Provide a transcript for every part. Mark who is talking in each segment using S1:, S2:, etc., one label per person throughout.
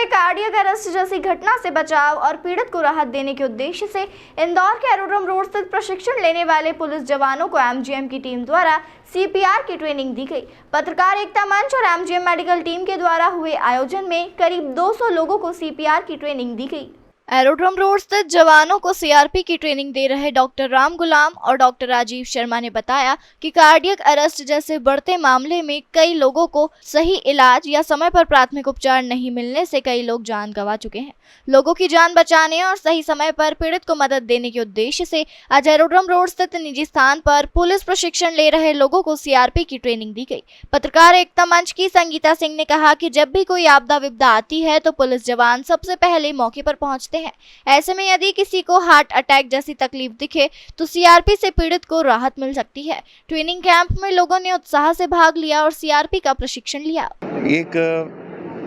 S1: बढ़ते cardiac arrest जैसी घटना से बचाव और पीड़ित को राहत देने के उद्देश्य से इंदौर के एरोड्रम रोड स्थित प्रशिक्षण लेने वाले पुलिस जवानों को एमजीएम की टीम द्वारा सीपीआर की ट्रेनिंग दी गई। पत्रकार एकता मंच और एमजीएम मेडिकल टीम के द्वारा हुए आयोजन में करीब 200 लोगों को सीपीआर की ट्रेनिंग दी गई। एरोड्रम रोड स्थित जवानों को सीआरपी की ट्रेनिंग दे रहे डॉक्टर राम गुलाम और डॉक्टर राजीव शर्मा ने बताया कि कार्डियक अरेस्ट जैसे बढ़ते मामले में कई लोगों को सही इलाज या समय पर प्राथमिक उपचार नहीं मिलने से कई लोग जान गंवा चुके हैं। लोगों की जान बचाने और सही समय पर पीड़ित को मदद देने के उद्देश्य से आज एरोड्रम रोड स्थित निजी स्थान पर पुलिस प्रशिक्षण ले रहे लोगों को सीआरपी की ट्रेनिंग दी गई। पत्रकार एकता मंच की संगीता सिंह ने कहा कि जब भी कोई आपदा विपदा आती है तो पुलिस जवान सबसे पहले मौके पर पहुंचते हैं। ऐसे में यदि किसी को हार्ट अटैक जैसी तकलीफ दिखे तो सीआरपी से पीड़ित को राहत मिल सकती है। ट्रेनिंग कैंप में लोगों ने उत्साह से भाग लिया और सीआरपी का प्रशिक्षण लिया।
S2: एक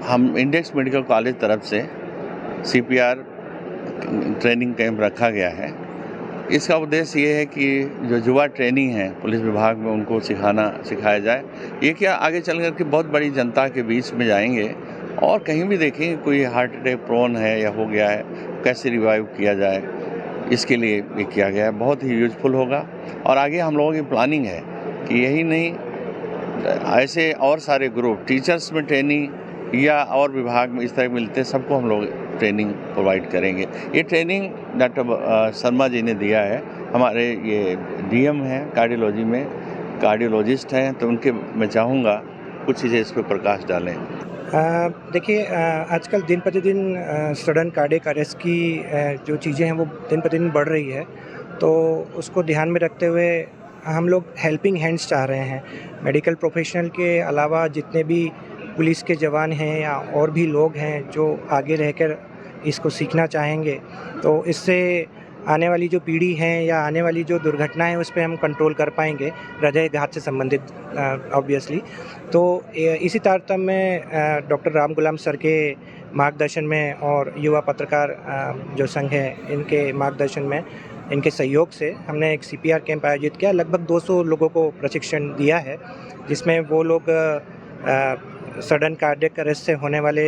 S2: हम इंडेक्स मेडिकल कॉलेज तरफ से सीपीआर ट्रेनिंग कैंप रखा गया है। इसका उद्देश्य ये है कि जो युवा ट्रेनिंग है पुलिस विभाग में उनको सिखाया जाए। ये क्या आगे चल कर के बहुत बड़ी जनता के बीच में जाएंगे और कहीं भी देखेंगे कोई हार्ट अटैक प्रोन है या हो गया है, कैसे रिवाइव किया जाए, इसके लिए ये किया गया है। बहुत ही यूजफुल होगा और आगे हम लोगों की प्लानिंग है कि यही नहीं ऐसे और सारे ग्रुप टीचर्स में ट्रेनिंग या और विभाग में इस तरह मिलते हैं, सबको हम लोग ट्रेनिंग प्रोवाइड करेंगे। ये ट्रेनिंग डॉक्टर शर्मा जी ने दिया है। हमारे ये डीएम हैं कार्डियोलॉजी में, कार्डियोलॉजिस्ट हैं, तो उनके मैं चाहूँगा कुछ चीज़ें इस पर प्रकाश डालें।
S3: देखिए, आजकल दिन प्रतिदिन सडन कार्डियक अरेस्ट की जो चीज़ें हैं वो दिन प्रतिदिन बढ़ रही है, तो उसको ध्यान में रखते हुए हम लोग हेल्पिंग हैंड्स चाह रहे हैं। मेडिकल प्रोफेशनल के अलावा जितने भी पुलिस के जवान हैं या और भी लोग हैं जो आगे रहकर इसको सीखना चाहेंगे, तो इससे आने वाली जो पीढ़ी है या आने वाली जो दुर्घटना है उस पर हम कंट्रोल कर पाएंगे, हृदयघात से संबंधित ऑब्वियसली। तो इसी तारतम्य में डॉक्टर राम गुलाम सर के मार्गदर्शन में और युवा पत्रकार जो संघ है इनके मार्गदर्शन में, इनके सहयोग से हमने एक सीपीआर कैंप आयोजित किया। लगभग 200 लोगों को प्रशिक्षण दिया है, जिसमें वो लोग सडन कार्डियक अरेस्ट से होने वाले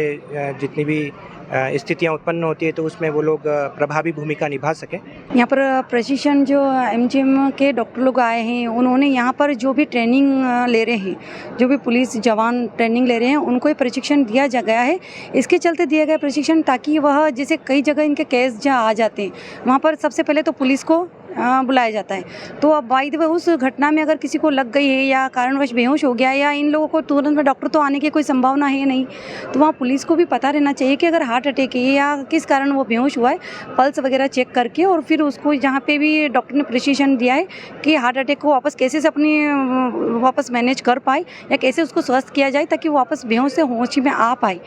S3: जितनी भी स्थितियाँ उत्पन्न होती है तो उसमें वो लोग प्रभावी भूमिका निभा सकें।
S4: यहाँ पर प्रशिक्षण जो एमजीएम के डॉक्टर लोग आए हैं, उन्होंने यहाँ पर जो भी ट्रेनिंग ले रहे हैं, जो भी पुलिस जवान ट्रेनिंग ले रहे हैं, उनको ये प्रशिक्षण दिया गया है। इसके चलते दिया गया प्रशिक्षण ताकि वह जैसे कई जगह इनके केस जहाँ आ जाते हैं वहाँ पर सबसे पहले तो पुलिस को बुलाया जाता है। तो अब बाई द वे उस घटना में अगर किसी को लग गई है या कारणवश बेहोश हो गया या इन लोगों को तुरंत में डॉक्टर तो आने की कोई संभावना है नहीं, तो वहाँ पुलिस को भी पता रहना चाहिए कि अगर हार्ट अटैक है या किस कारण वो बेहोश हुआ है, पल्स वगैरह चेक करके और फिर उसको जहाँ पे भी डॉक्टर ने प्रशिक्षण दिया है कि हार्ट अटैक को वापस कैसे से अपनी वापस मैनेज कर पाए या कैसे उसको स्वस्थ किया जाए ताकि वो वापस बेहोश से होश में आ पाए।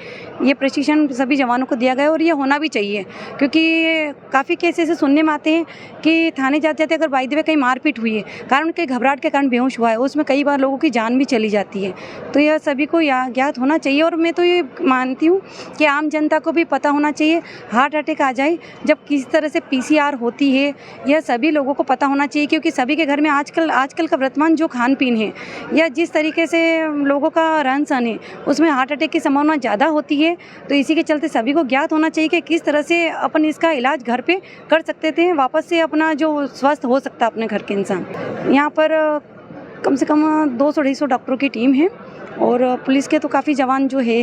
S4: ये प्रशिक्षण सभी जवानों को दिया गया और ये होना भी चाहिए, क्योंकि काफ़ी केस ऐसे सुनने में आते हैं कि थाने जाते अगर बाई द वे कहीं मारपीट हुई है, कारण के घबराहट के कारण बेहोश हुआ है, उसमें कई बार लोगों की जान भी चली जाती है। तो यह सभी को ज्ञात होना चाहिए और मैं तो ये मानती हूँ कि आम जनता को भी पता होना चाहिए हार्ट अटैक आ जाए जब किस तरह से पीसीआर होती है, यह सभी लोगों को पता होना चाहिए, क्योंकि सभी के घर में आजकल का वर्तमान जो खान पीन है या जिस तरीके से लोगों का रहन सहन है उसमें हार्ट अटैक की संभावना ज़्यादा होती है। तो इसी के चलते सभी को ज्ञात होना चाहिए कि किस तरह से अपन इसका इलाज घर पे कर सकते थे, वापस से अपना जो स्वस्थ हो सकता है अपने घर के इंसान। यहाँ पर कम से कम 200-250 डॉक्टरों की टीम है और पुलिस के तो काफ़ी जवान जो है।